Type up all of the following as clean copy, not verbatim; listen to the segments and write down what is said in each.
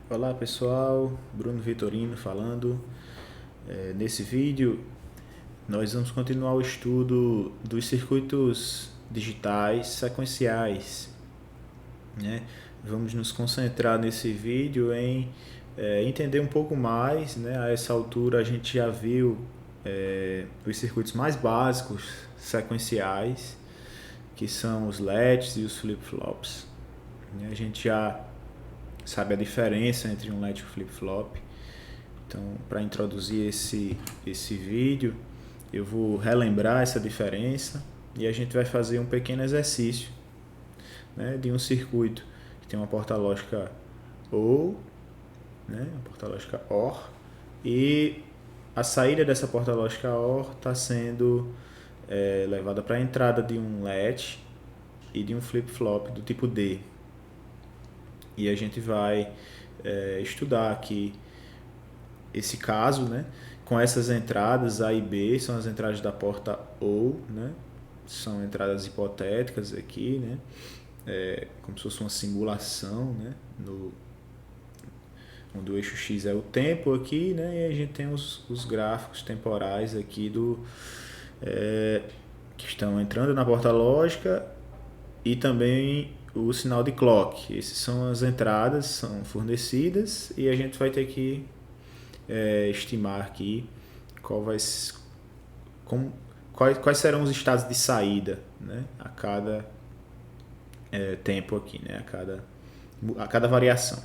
Olá pessoal, Bruno Vitorino falando. Nesse vídeo nós vamos continuar o estudo dos circuitos digitais sequenciais, né? Vamos nos concentrar nesse vídeo em entender um pouco mais, né? A essa altura a gente já viu os circuitos mais básicos sequenciais, que são os LEDs e os flip-flops. A gente já sabe a diferença entre um LED e um flip-flop. Então, para introduzir esse vídeo, eu vou relembrar essa diferença e a gente vai fazer um pequeno exercício, né, de um circuito que tem uma porta lógica OR, né, uma porta lógica OR, e a saída dessa porta lógica OR está sendo levada para a entrada de um LED e de um flip-flop do tipo D. E a gente vai estudar aqui esse caso, né? Com essas entradas A e B, são as entradas da porta OR, né? São entradas hipotéticas aqui, né? Como se fosse uma simulação, né? Onde o eixo X é o tempo aqui, né? E a gente tem os gráficos temporais aqui que estão entrando na porta lógica e também o sinal de clock. Essas são as entradas, são fornecidas e a gente vai ter que estimar aqui quais serão os estados de saída, né, a cada tempo aqui, né, a cada variação.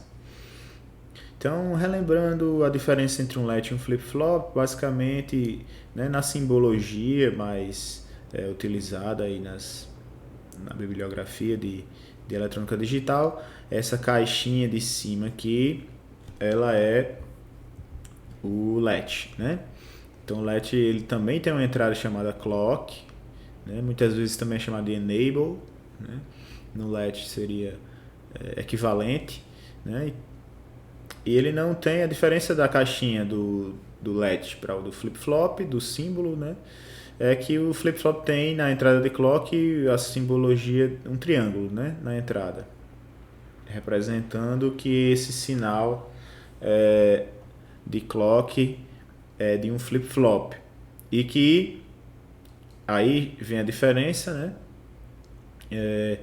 Então, relembrando a diferença entre um LED e um flip-flop, basicamente, né, na simbologia mais utilizada aí na bibliografia de eletrônica digital, essa caixinha de cima aqui, ela é o LED, né? Então o LED ele também tem uma entrada chamada clock, né? Muitas vezes também é chamado de enable, né? No LED seria equivalente, né? E ele não tem a diferença da caixinha do LED para o do flip-flop, do símbolo, né? É que o flip-flop tem na entrada de clock a simbologia, um triângulo, né? Na entrada, representando que esse sinal de clock de um flip-flop. E que aí vem a diferença, né?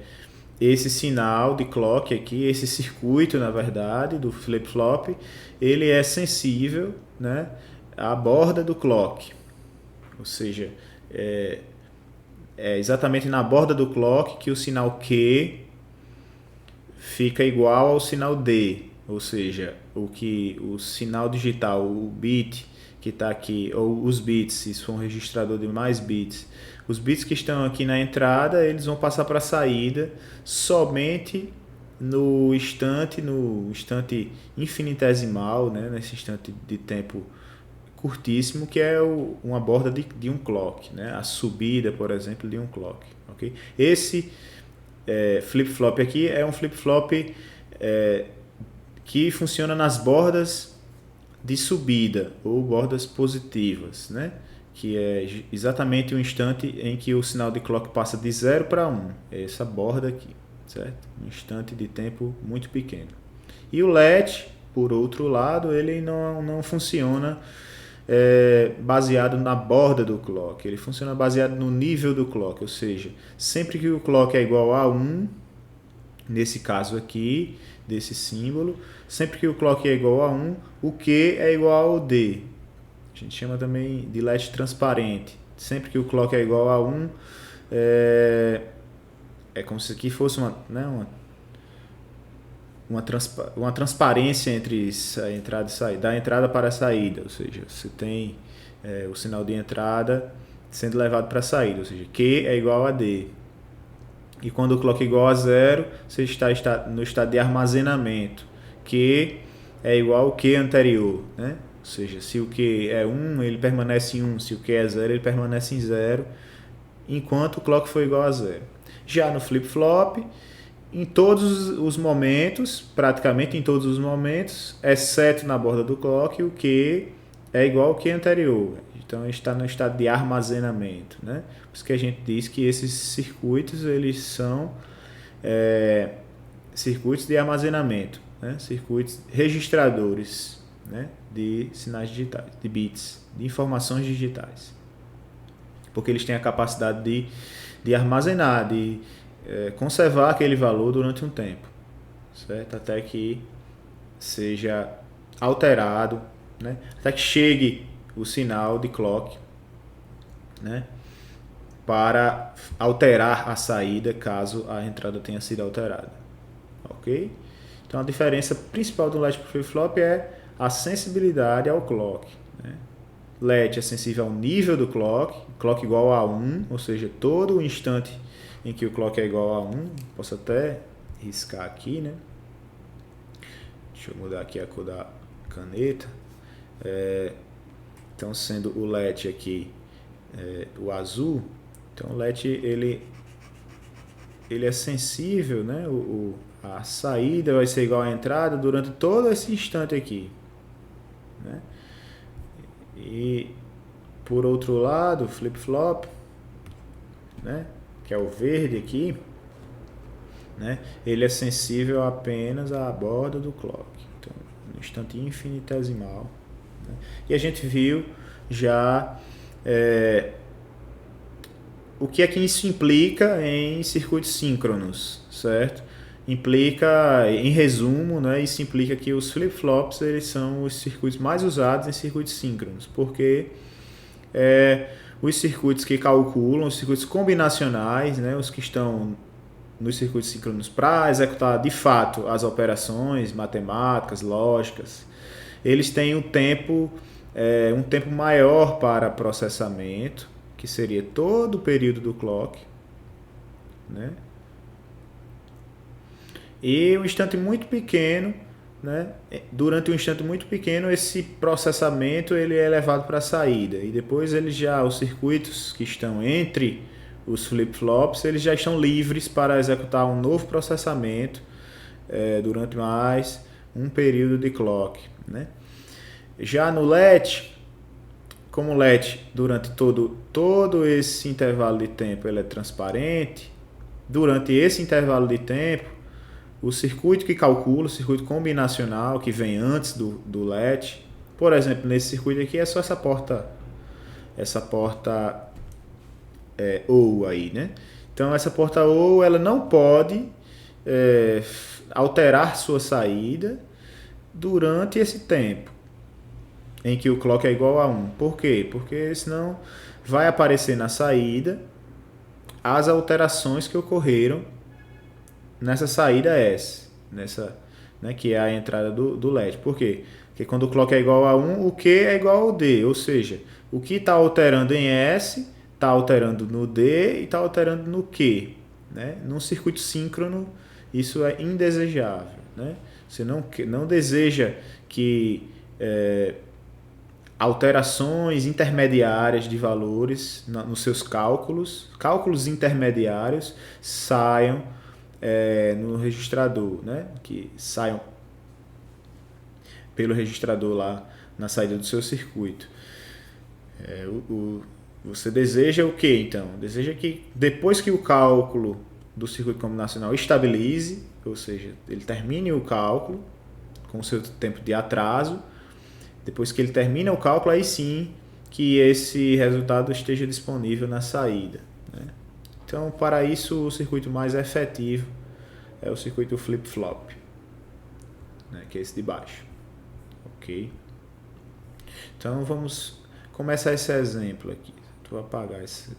Esse sinal de clock aqui, esse circuito, na verdade, do flip-flop, ele é sensível, né, à borda do clock. Ou seja, é exatamente na borda do clock que o sinal Q fica igual ao sinal D. Ou seja, o sinal digital, o bit que está aqui, ou os bits, se for um registrador de mais bits, os bits que estão aqui na entrada, eles vão passar para a saída somente no instante infinitesimal, né, nesse instante de tempo curtíssimo, que é uma borda de um clock, né, a subida, por exemplo, de um clock. Okay? Esse flip-flop aqui é um flip-flop que funciona nas bordas de subida ou bordas positivas, né? Que é exatamente o instante em que o sinal de clock passa de 0 para 1. É essa borda aqui, certo? Um instante de tempo muito pequeno. E o LED, por outro lado, ele não funciona baseado na borda do clock. Ele funciona baseado no nível do clock, ou seja, sempre que o clock é igual a 1, nesse caso aqui, desse símbolo, sempre que o clock é igual a 1, o Q é igual ao D. A gente chama também de LED transparente. Sempre que o clock é igual a 1, é como se aqui fosse uma transparência entre a entrada e saída, da entrada para a saída, ou seja, você tem o sinal de entrada sendo levado para a saída, ou seja, Q é igual a D. E quando o clock é igual a 0, você está no estado de armazenamento, que é igual ao Q anterior, né? Ou seja, se o Q é 1, ele permanece em 1, se o Q é 0, ele permanece em 0, enquanto o clock for igual a 0. Já no flip-flop, em todos os momentos, praticamente em todos os momentos, exceto na borda do clock, o Q é igual ao Q anterior. Então está no estado de armazenamento, né? Por isso que a gente diz que esses circuitos eles são circuitos de armazenamento, né? Circuitos registradores, né? De sinais digitais, de bits, de informações digitais. Porque eles têm a capacidade de armazenar, de conservar aquele valor durante um tempo, certo? Até que seja alterado, né? Até que chegue o sinal de clock, né? Para alterar a saída caso a entrada tenha sido alterada, ok? Então a diferença principal do latch para o flip-flop é a sensibilidade ao clock, né? Latch é sensível ao nível do clock, clock igual a 1, ou seja, todo o instante em que o clock é igual a 1, posso até riscar aqui, né? Deixa eu mudar aqui a cor da caneta. Então, sendo o latch aqui o azul, então o latch ele é sensível, né? A saída vai ser igual à entrada durante todo esse instante aqui, né? E por outro lado, flip-flop, né? Que é o verde aqui, né? Ele é sensível apenas à borda do clock, então, um instante infinitesimal, né? E a gente viu já o que é que isso implica em circuitos síncronos, certo? Implica, em resumo, né, isso implica que os flip-flops eles são os circuitos mais usados em circuitos síncronos, porque os circuitos que calculam, os circuitos combinacionais, né, os que estão nos circuitos síncronos para executar de fato as operações matemáticas, lógicas, eles têm um tempo maior para processamento, que seria todo o período do clock, né? E um instante muito pequeno, né? Durante um instante muito pequeno, esse processamento ele é levado para a saída. E depois os circuitos que estão entre os flip-flops, eles já estão livres para executar um novo processamento durante mais um período de clock, né? Já no latch, como o latch durante todo esse intervalo de tempo ele é transparente, durante esse intervalo de tempo, o circuito que calcula, o circuito combinacional que vem antes do latch, por exemplo, nesse circuito aqui é só essa porta OU aí, né? Então essa porta OU ela não pode alterar sua saída durante esse tempo em que o clock é igual a 1. Por quê? Porque senão vai aparecer na saída as alterações que ocorreram nessa saída S, né, que é a entrada do LED. Por quê? Porque quando o clock é igual a 1, o Q é igual ao D, ou seja, o que está alterando em S está alterando no D e está alterando no Q, né? Num circuito síncrono, isso é indesejável, né? Você não deseja que alterações intermediárias de valores nos seus cálculos intermediários saiam no registrador, né? Que saiam pelo registrador lá na saída do seu circuito. Você deseja o que então? Deseja que depois que o cálculo do circuito combinacional estabilize, ou seja, ele termine o cálculo com o seu tempo de atraso, depois que ele termina o cálculo, aí sim que esse resultado esteja disponível na saída, né? Então, para isso, o circuito mais efetivo é o circuito flip-flop, né, que é esse de baixo. Ok? Então, vamos começar esse exemplo aqui. Vou apagar esse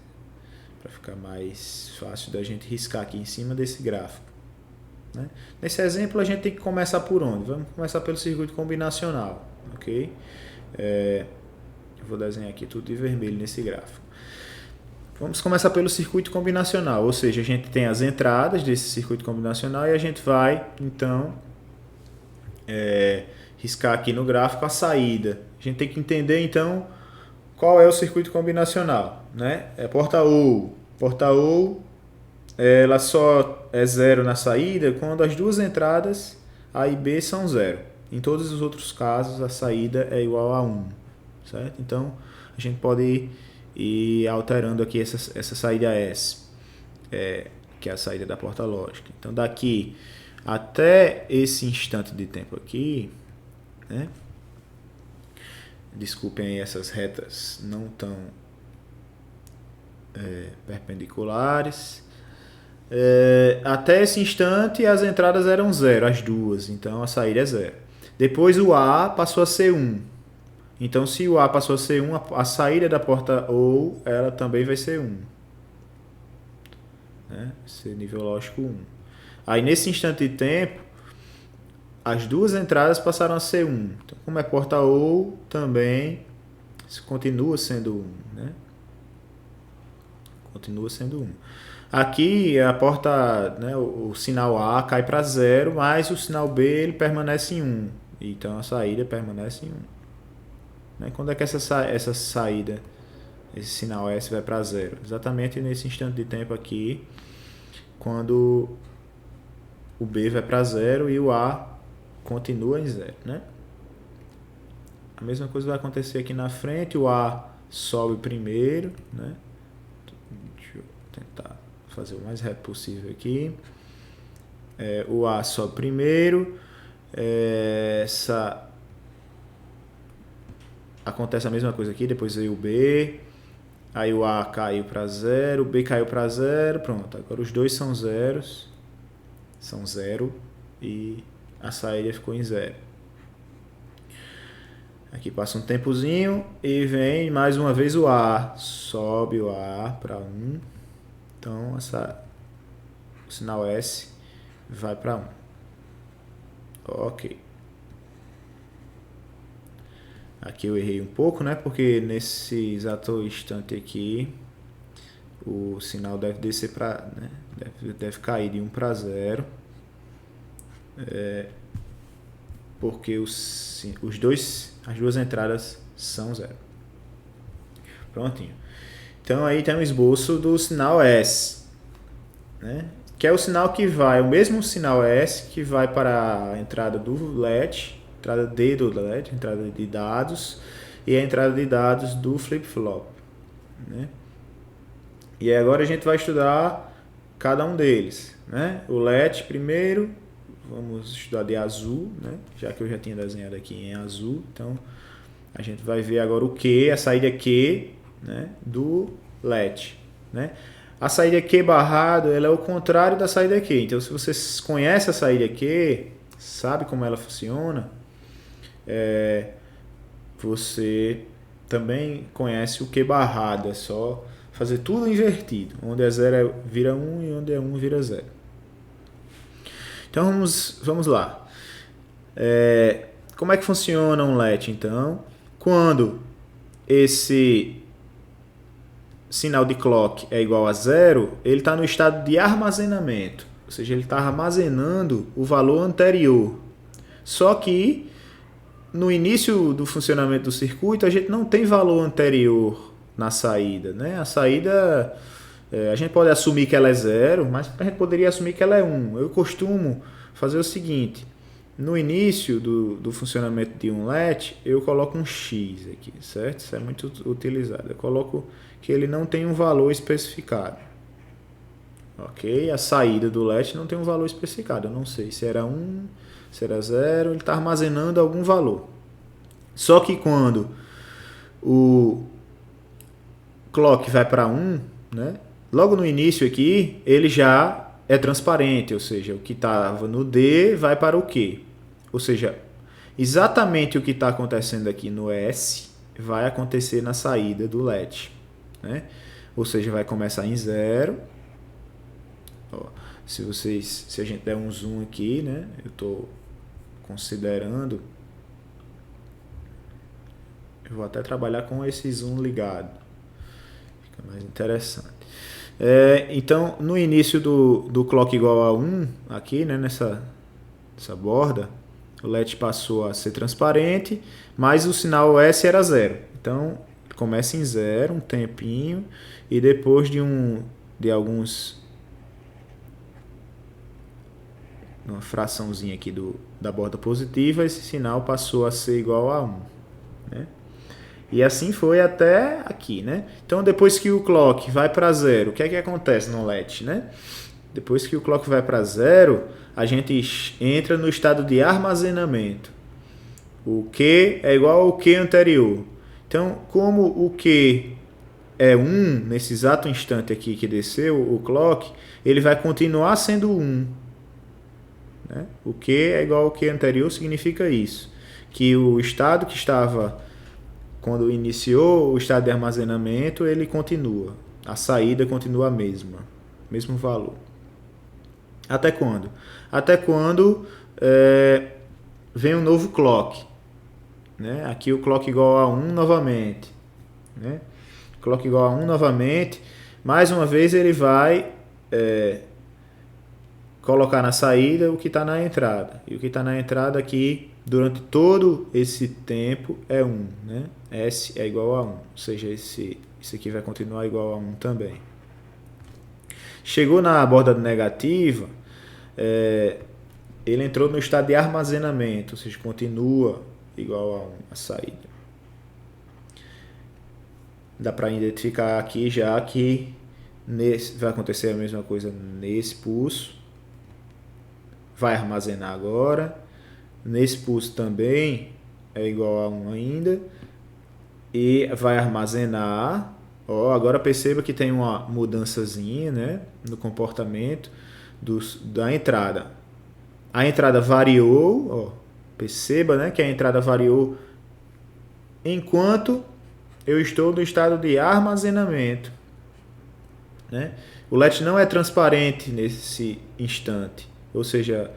para ficar mais fácil da gente riscar aqui em cima desse gráfico, né? Nesse exemplo, a gente tem que começar por onde? Vamos começar pelo circuito combinacional. Ok? Eu vou desenhar aqui tudo de vermelho nesse gráfico. Vamos começar pelo circuito combinacional, ou seja, a gente tem as entradas desse circuito combinacional e a gente vai, então, riscar aqui no gráfico a saída. A gente tem que entender, então, qual é o circuito combinacional, né? É porta OU. Porta OU, ela só é zero na saída quando as duas entradas A e B são zero. Em todos os outros casos, a saída é igual a 1, certo? Então, a gente pode ir alterando aqui essa saída S, que é a saída da porta lógica. Então, daqui até esse instante de tempo aqui, né? Desculpem aí, essas retas não tão perpendiculares. Até esse instante as entradas eram 0, as duas, então a saída é 0. Depois o A passou a ser 1. Então se o A passou a ser 1, a saída da porta OU ela também vai ser 1. Né? Ser nível lógico 1. Aí nesse instante de tempo, as duas entradas passaram a ser 1. Então como é porta OU, também continua sendo 1. Né? Continua sendo 1. Aqui a porta, né, o sinal A cai para 0, mas o sinal B ele permanece em 1. Então a saída permanece em 1. Né? Quando é que essa saída, esse sinal S vai para 0? Exatamente nesse instante de tempo aqui, quando o B vai para 0 e o A continua em 0. Né? A mesma coisa vai acontecer aqui na frente, o A sobe primeiro, né? Deixa eu tentar fazer o mais reto possível aqui. O A sobe primeiro, acontece a mesma coisa aqui, depois veio o B, aí o A caiu para 0, o B caiu para 0, pronto, agora os dois são zeros, são 0 e a saída ficou em 0. Aqui passa um tempozinho e vem mais uma vez o A, sobe o A para 1, então o sinal S vai para 1. Ok. Aqui eu errei um pouco, né? Porque nesse exato instante aqui o sinal deve descer para, né? deve cair de 1 para 0. Porque as duas entradas são 0. Prontinho. Então aí tem um esboço do sinal S, né? Que é o sinal que vai, o mesmo sinal S que vai para a entrada do LED, entrada D do LED, entrada de dados, e a entrada de dados do flip-flop. Né? E agora a gente vai estudar cada um deles. Né? O LED primeiro, vamos estudar de azul, né? Já que eu já tinha desenhado aqui em azul. Então a gente vai ver agora o Q, a saída Q, né? Do LED. Né? A saída Q barrado ela é o contrário da saída Q. Então se você conhece a saída Q, sabe como ela funciona, você também conhece o Q barrado. É só fazer tudo invertido. Onde é 0 vira 1 e onde é 1 vira 0. Então vamos lá. Como é que funciona um LED então? Quando esse sinal de clock é igual a 0, ele está no estado de armazenamento. Ou seja, ele está armazenando o valor anterior. Só que no início do funcionamento do circuito, a gente não tem valor anterior na saída. Né? A saída, a gente pode assumir que ela é 0, mas a gente poderia assumir que ela é 1. Eu costumo fazer o seguinte: no início do funcionamento de um LED, eu coloco um X aqui, certo? Isso é muito utilizado. Eu coloco que ele não tem um valor especificado. Ok? A saída do LED não tem um valor especificado. Eu não sei se era 1, se era 0, ele está armazenando algum valor. Só que quando o clock vai para 1, né? Logo no início aqui, ele já é transparente, ou seja, o que estava no D vai para o Q. Ou seja, exatamente o que está acontecendo aqui no S vai acontecer na saída do LED. Né? Ou seja, vai começar em 0. Se a gente der um zoom aqui, né? Eu estou considerando, eu vou até trabalhar com esse zoom ligado, fica mais interessante. Então, no início do clock igual a 1, aqui, né, nessa borda, o LED passou a ser transparente, mas o sinal S era 0. Então, começa em 0, um tempinho, e depois de alguns, uma fraçãozinha aqui da borda positiva, esse sinal passou a ser igual a 1. Né? E assim foi até aqui, né? Então, depois que o clock vai para 0, o que é que acontece no LED, né? Depois que o clock vai para 0, a gente entra no estado de armazenamento. O Q é igual ao Q anterior. Então, como o Q é 1, nesse exato instante aqui que desceu o clock, ele vai continuar sendo 1. Né? O Q é igual ao Q anterior significa isso. Que o estado que estava, quando iniciou o estado de armazenamento, ele continua. A saída continua a mesma. Mesmo valor. Até quando? Até quando vem um novo clock. Né? Aqui o clock igual a 1 novamente. Né? Clock igual a 1 novamente. Mais uma vez ele vai colocar na saída o que está na entrada. E o que está na entrada aqui, durante todo esse tempo, é 1. Né? S é igual a 1. Ou seja, isso aqui vai continuar igual a 1 também. Chegou na borda negativa, ele entrou no estado de armazenamento, ou seja, continua igual a 1 a saída. Dá para identificar aqui já que vai acontecer a mesma coisa nesse pulso. Vai armazenar agora. Nesse pulso também é igual a 1 ainda. E vai armazenar. Agora perceba que tem uma mudançazinha, né, no comportamento da entrada. A entrada variou. Perceba, né, que a entrada variou enquanto eu estou no estado de armazenamento. Né? O LED não é transparente nesse instante. Ou seja,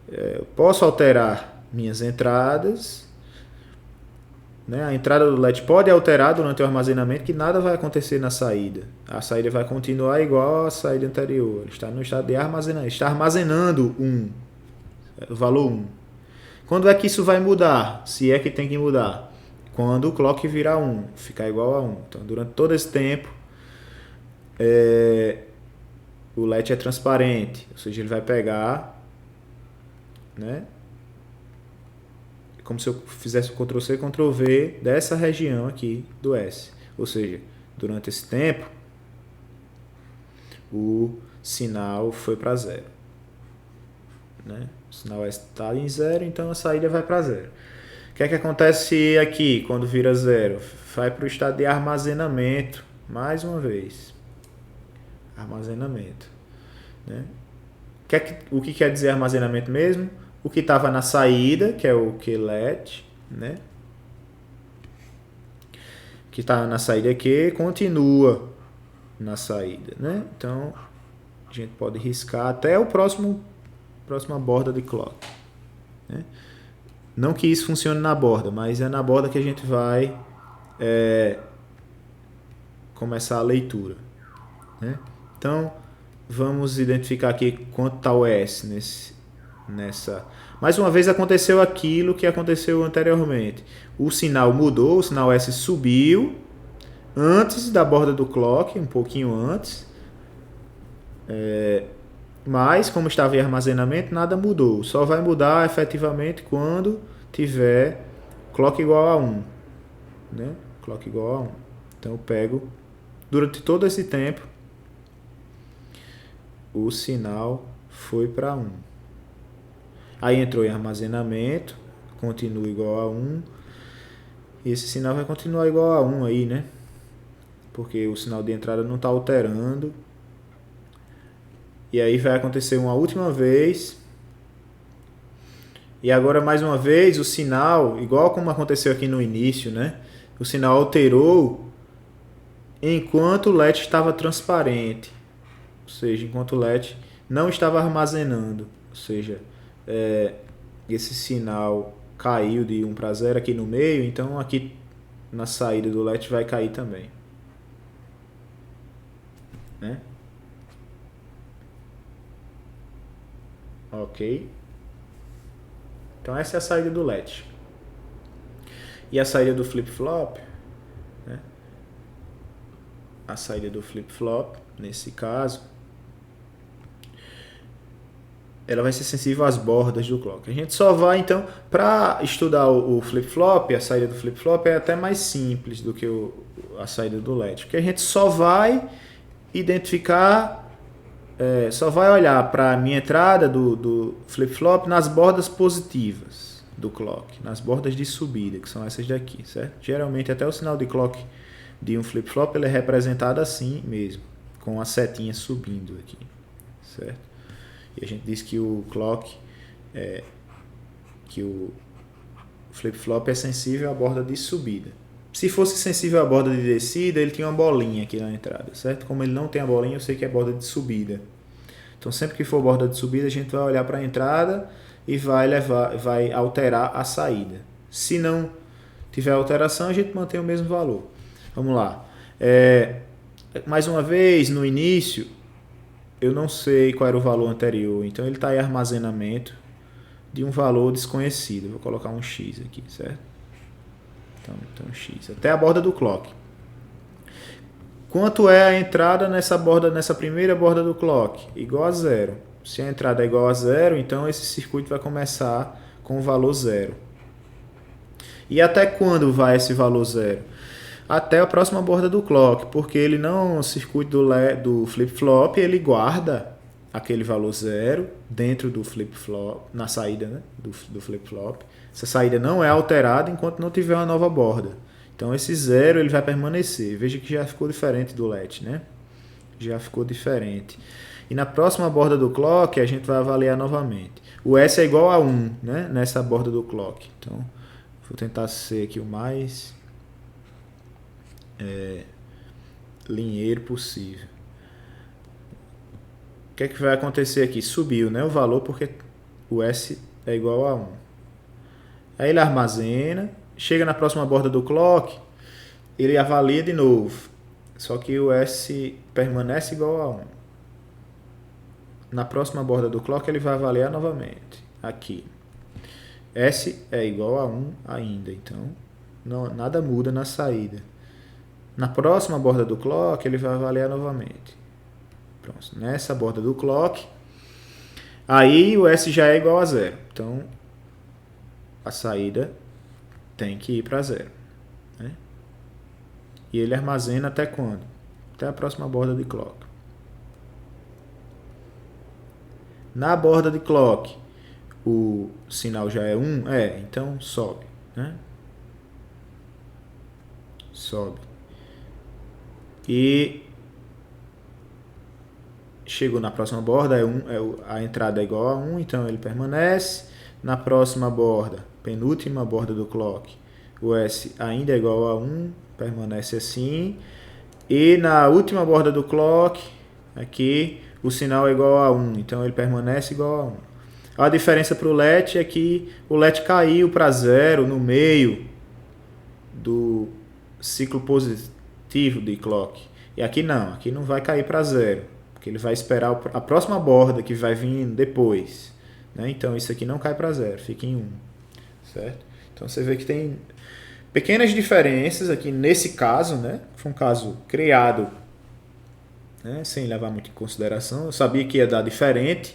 eu posso alterar minhas entradas. Né? A entrada do LED pode alterar durante o armazenamento, que nada vai acontecer na saída. A saída vai continuar igual à saída anterior. Está no estado de armazenamento. Está armazenando o valor 1. Quando é que isso vai mudar? Se é que tem que mudar. Quando o clock virar 1, ficar igual a 1. Então, durante todo esse tempo, o LED é transparente. Ou seja, ele vai pegar, né, como se eu fizesse o Ctrl+C, Ctrl+V dessa região aqui do S. Ou seja, durante esse tempo, o sinal foi para 0. Né? O sinal S está em 0, então a saída vai para 0. O que é que acontece aqui quando vira 0? Vai para o estado de armazenamento, mais uma vez. Armazenamento. Né? O que quer dizer armazenamento mesmo? O que estava na saída, que é o QLED, né? O que está na saída aqui continua na saída. Né? Então, a gente pode riscar até a próxima borda de clock. Né? Não que isso funcione na borda, mas é na borda que a gente vai começar a leitura. Né? Então, vamos identificar aqui quanto está o S nessa. Mais uma vez aconteceu aquilo que aconteceu anteriormente. O sinal mudou, o sinal S subiu antes da borda do clock, um pouquinho antes. Mas, como estava em armazenamento, nada mudou. Só vai mudar efetivamente quando tiver clock igual a 1. Né? Clock igual a 1. Então, eu pego, durante todo esse tempo, o sinal foi para 1. Aí entrou em armazenamento, continua igual a 1. E esse sinal vai continuar igual a 1 aí, né? Porque o sinal de entrada não está alterando. E aí vai acontecer uma última vez. E agora mais uma vez o sinal, igual como aconteceu aqui no início, né? O sinal alterou enquanto o LED estava transparente. Ou seja, enquanto o LED não estava armazenando. Ou seja, esse sinal caiu de 1 para 0 aqui no meio, então aqui na saída do LED vai cair também. Né? Ok. Então essa é a saída do LED. E a saída do flip-flop, né? A saída do flip-flop, nesse caso, ela vai ser sensível às bordas do clock. A gente só vai, então, para estudar o flip-flop, a saída do flip-flop é até mais simples do que a saída do LED. Porque a gente só vai identificar só vai olhar para a minha entrada do flip-flop nas bordas positivas do clock, nas bordas de subida, que são essas daqui, certo? Geralmente até o sinal de clock de um flip-flop ele é representado assim mesmo, com a setinha subindo aqui, certo? E a gente diz que o clock, que o flip-flop é sensível à borda de subida. Se fosse sensível à borda de descida, ele tinha uma bolinha aqui na entrada, certo? Como ele não tem a bolinha, eu sei que é borda de subida. Então, sempre que for borda de subida, a gente vai olhar para a entrada e vai alterar a saída. Se não tiver alteração, a gente mantém o mesmo valor. Vamos lá. Mais uma vez, no início, eu não sei qual era o valor anterior. Então, ele está em armazenamento de um valor desconhecido. Vou colocar um X aqui, certo? Então X. Até a borda do clock. Quanto é a entrada nessa primeira borda do clock? Igual a 0. Se a entrada é igual a 0, então esse circuito vai começar com o valor 0. E até quando vai esse valor 0? Até a próxima borda do clock, porque ele não, o circuito do flip-flop, ele guarda aquele valor 0 dentro do flip-flop, na saída, né, do flip-flop. Essa saída não é alterada enquanto não tiver uma nova borda. Então esse 0 ele vai permanecer. Veja que já ficou diferente do LED, né? Já ficou diferente. E na próxima borda do clock a gente vai avaliar novamente. O S é igual a 1, né? Nessa borda do clock. Então vou tentar ser aqui o mais linear possível. O que é que vai acontecer aqui? Subiu, né, o valor porque o S é igual a 1. Aí ele armazena, chega na próxima borda do clock, ele avalia de novo. Só que o S permanece igual a 1. Na próxima borda do clock ele vai avaliar novamente. Aqui. S é igual a 1 ainda, então nada muda na saída. Na próxima borda do clock ele vai avaliar novamente. Pronto. Nessa borda do clock, aí o S já é igual a 0. Então a saída tem que ir para 0. Né? E ele armazena até quando? Até a próxima borda de clock. Na borda de clock, o sinal já é 1? Então sobe. Né? Sobe. E chegou na próxima borda, a entrada é igual a 1, então ele permanece. Na próxima borda, penúltima borda do clock, o S ainda é igual a 1, permanece assim. E na última borda do clock, aqui, o sinal é igual a 1, então ele permanece igual a 1. A diferença para o LED é que o LED caiu para 0 no meio do ciclo positivo de clock. E aqui não vai cair para 0, porque ele vai esperar a próxima borda que vai vir depois. Né? Então isso aqui não cai para 0, fica em 1. Certo? Então você vê que tem pequenas diferenças aqui nesse caso, né? Foi um caso criado, né, sem levar muito em consideração. Eu sabia que ia dar diferente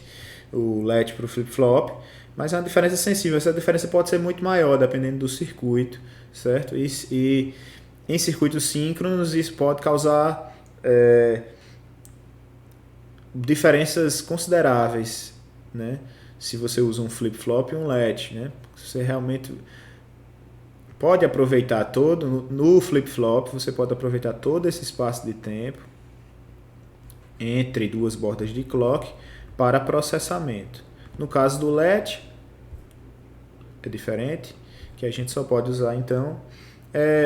o LED para o flip-flop, mas é uma diferença sensível. Essa diferença pode ser muito maior dependendo do circuito, certo? E em circuitos síncronos isso pode causar diferenças consideráveis, né? Se você usa um flip-flop e um LED, né? Você realmente pode aproveitar no flip-flop, você pode aproveitar todo esse espaço de tempo entre duas bordas de clock para processamento. No caso do LED, é diferente, que a gente só pode usar então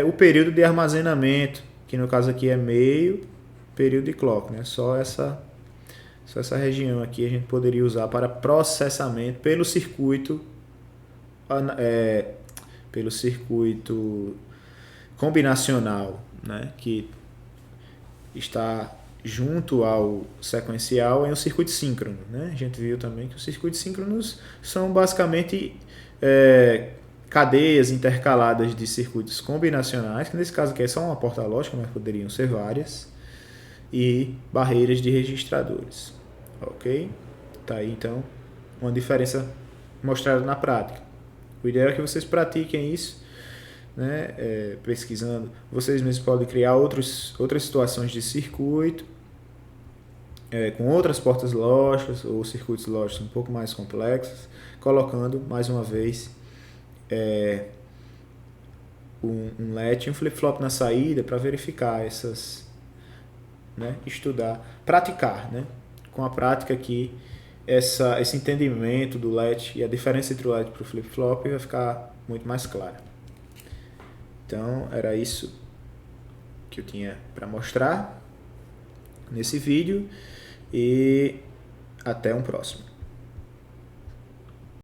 o período de armazenamento, que no caso aqui é meio período de clock, né? Só essa região aqui a gente poderia usar para processamento pelo circuito combinacional, né? Que está junto ao sequencial em um circuito síncrono. Né? A gente viu também que os circuitos síncronos são basicamente cadeias intercaladas de circuitos combinacionais, que nesse caso aqui é só uma porta lógica, mas poderiam ser várias, e barreiras de registradores. Ok? Tá aí então uma diferença mostrada na prática. O ideal é que vocês pratiquem isso, né? Pesquisando. Vocês mesmos podem criar outras situações de circuito com outras portas lógicas ou circuitos lógicos um pouco mais complexos, colocando mais uma vez um latch e um flip-flop na saída para verificar essas, né, estudar, praticar, né, com a prática aqui esse entendimento do latch e a diferença entre o latch para o flip-flop vai ficar muito mais clara. Então era isso que eu tinha para mostrar nesse vídeo e até um próximo.